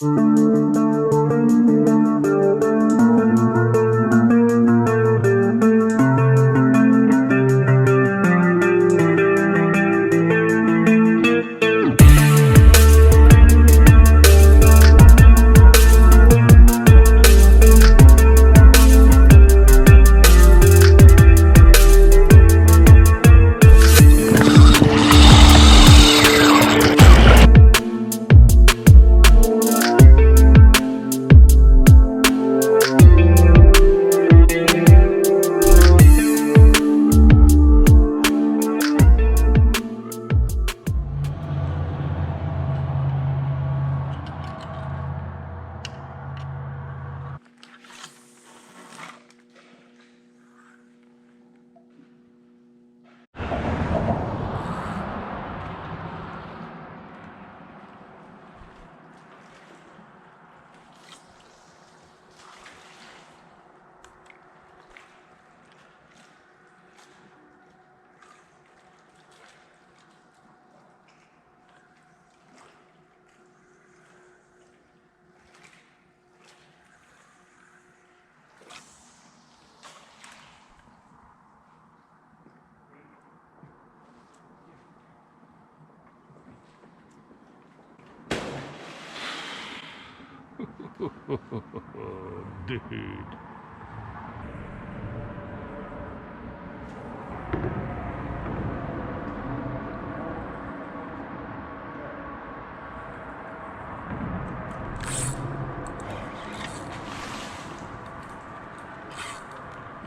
Dude.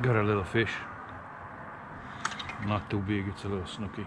Got a little fish. Not too big, it's a little snooky.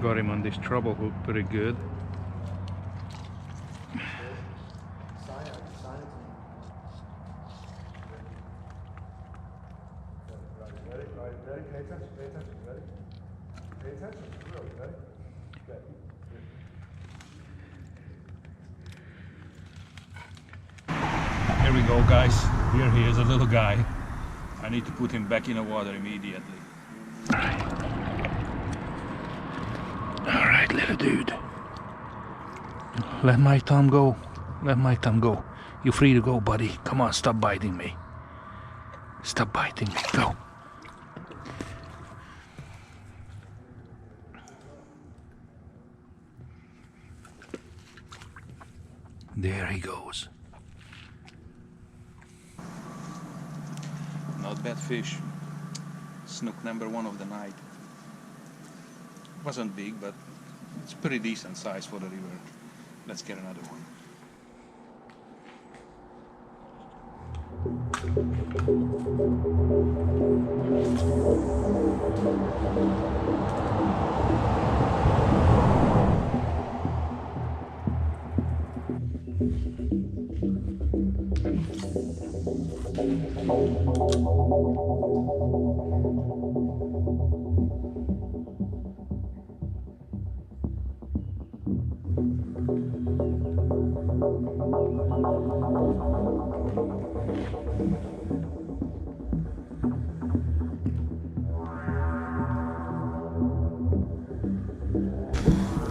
Got him on this trouble hook pretty good. Here we go, guys. Here he is, a little guy. I need to put him back in the water immediately. Alright, little dude. Let my thumb go. Let my thumb go. You're free to go, buddy. Come on, stop biting me. Stop biting me. Go. There he goes. Not bad fish. Snook number 1 of the night. Wasn't big, but it's pretty decent size for the river. Let's get another one.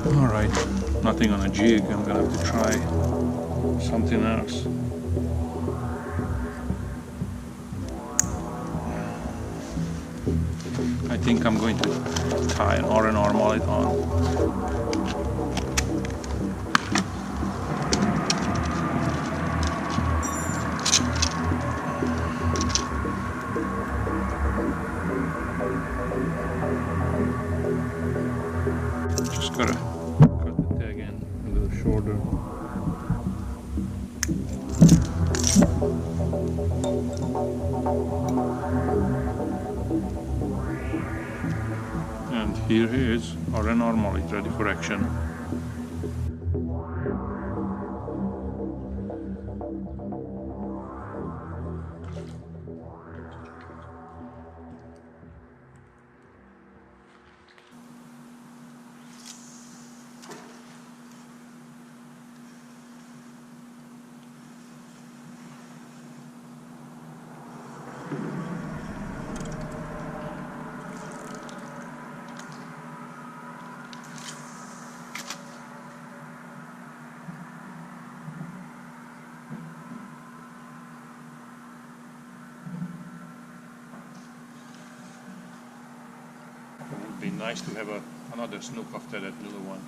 Alright, nothing on a jig. I'm gonna have to try something else. I think I'm going to tie an R&R mullet on. Just gotta cut the tag in a little shorter. And here is R&R mullet ready for action. It would be nice to have another snook after that little one,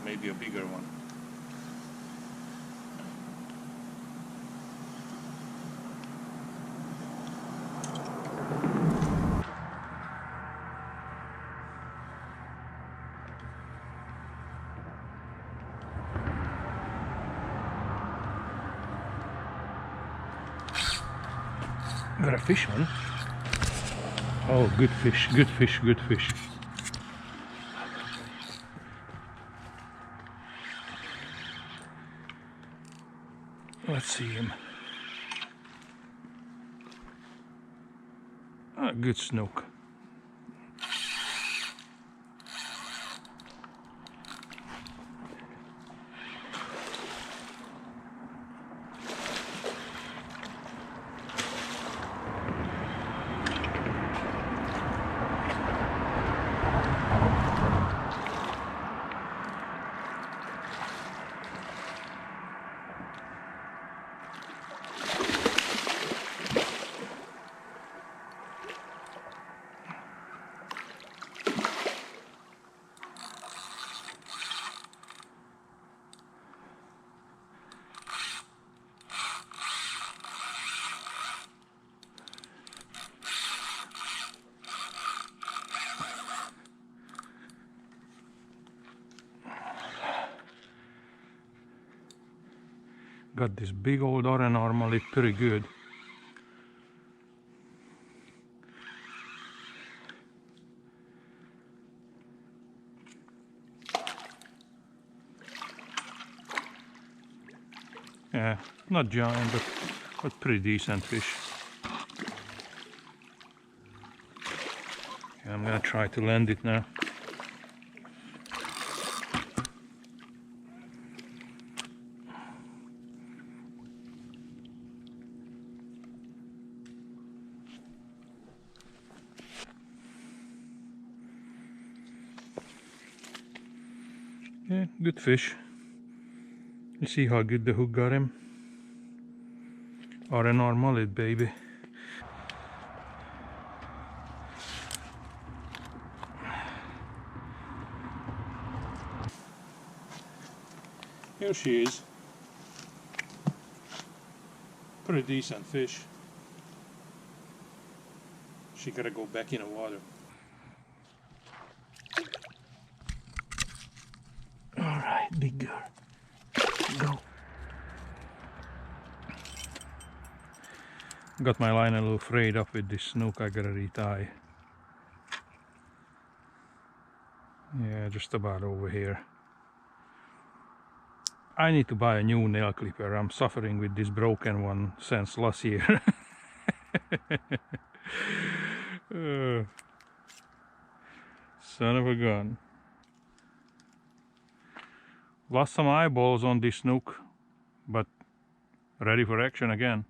maybe a bigger one. Got a fish one. Oh, good fish, good fish, good fish. Let's see him. A good snook. Got this big old R&R mullet, pretty good. Yeah, not giant, but pretty decent fish. Okay, I'm gonna try to land it now. Yeah, good fish. You see how good the hook got him? R&R mullet, baby. Here she is. Pretty decent fish. She gotta go back in the water. Alright, big girl. Go. Got my line a little frayed up with this snook, I gotta retie. Yeah, just about over here. I need to buy a new nail clipper. I'm suffering with this broken one since last year. Son of a gun. Lost some eyeballs on this snook, but ready for action again.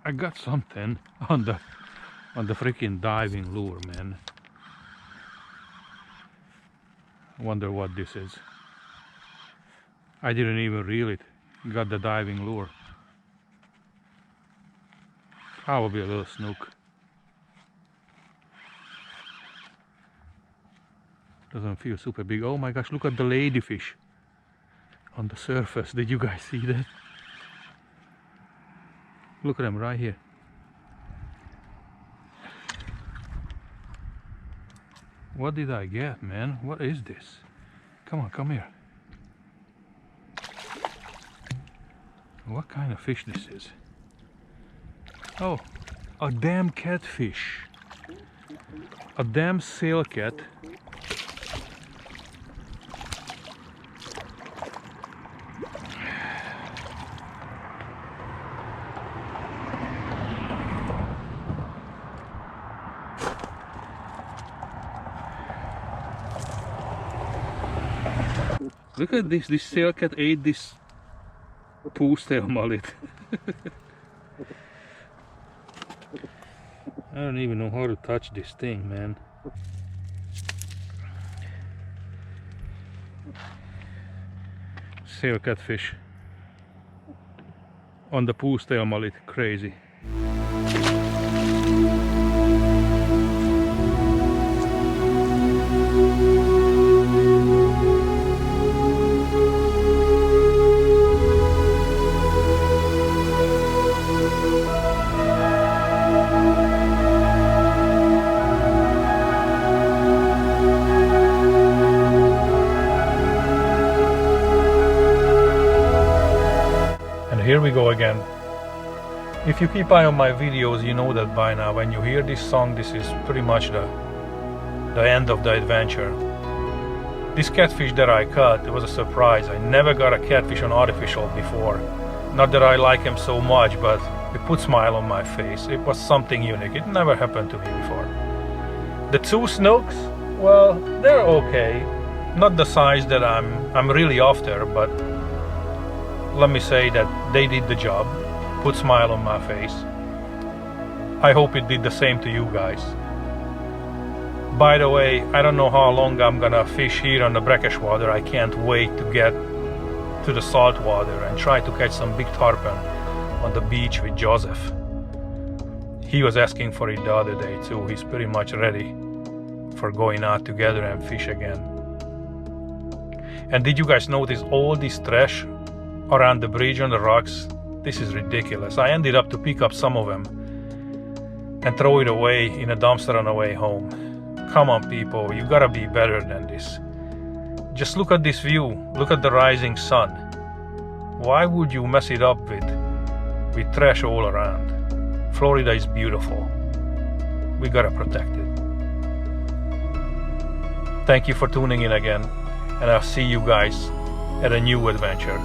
I got something on the on the freaking diving lure, man. I wonder what this is. I didn't even reel it. Got the diving lure. Probably a little snook. Doesn't feel super big. Oh my gosh, look at the ladyfish on the surface. Did you guys see that? Look at them right here. What did I get, man? What is this? Come on, come here. What kind of fish this is? Oh, a damn catfish. A damn sail cat. Look at this, this sail cat ate this poos-tail mullet. I don't even know how to touch this thing, man. Sail catfish on the poos-tail mullet, crazy. Here we go again. If you keep eye on my videos, you know that by now. When you hear this song, this is pretty much the end of the adventure. This catfish that I caught, it was a surprise. I never got a catfish on artificial before. Not that I like him so much, but it put a smile on my face. It was something unique. It never happened to me before. The two snooks, well, they're okay. Not the size that I'm really after, but let me say that they did the job, put a smile on my face. I hope it did the same to you guys. By the way, I don't know how long I'm gonna fish here on the brackish water. I can't wait to get to the salt water and try to catch some big tarpon on the beach with Joseph. He was asking for it the other day too. He's pretty much ready for going out together and fish again. And did you guys notice all this trash around the bridge on the rocks? This is ridiculous. I ended up to pick up some of them and throw it away in a dumpster on the way home. Come on people, you gotta be better than this. Just look at this view, look at the rising sun. Why would you mess it up with trash all around? Florida is beautiful. We gotta protect it. Thank you for tuning in again, and I'll see you guys at a new adventure.